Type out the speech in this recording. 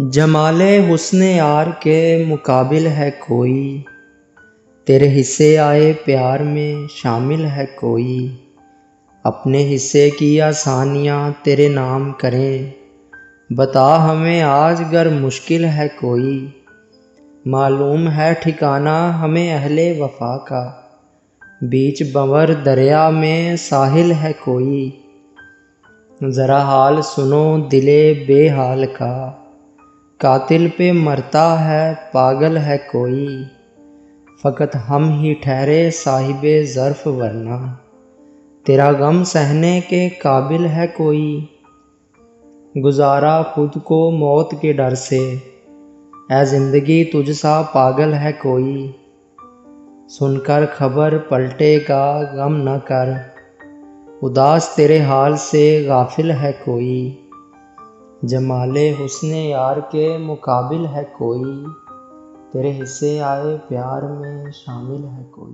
जमाले हुस्ने यार के मुकाबिल है कोई, तेरे हिस्से आए प्यार में शामिल है कोई। अपने हिस्से की आसानियाँ तेरे नाम करें, बता हमें आज गर मुश्किल है कोई। मालूम है ठिकाना हमें अहले वफा का, बीच बंवर दरिया में साहिल है कोई। ज़रा हाल सुनो दिले बेहाल का, कातिल पे मरता है पागल है कोई। फ़कत हम ही ठहरे साहिबे ज़र्फ़ वरना, तेरा गम सहने के काबिल है कोई। गुजारा खुद को मौत के डर से, ऐ ज़िंदगी तुझसा पागल है कोई। सुनकर खबर पलटेगा गम न कर, उदास तेरे हाल से गाफिल है कोई। जमाले हुस्ने यार के मुकाबिल है कोई, तेरे हिस्से आए प्यार में शामिल है कोई।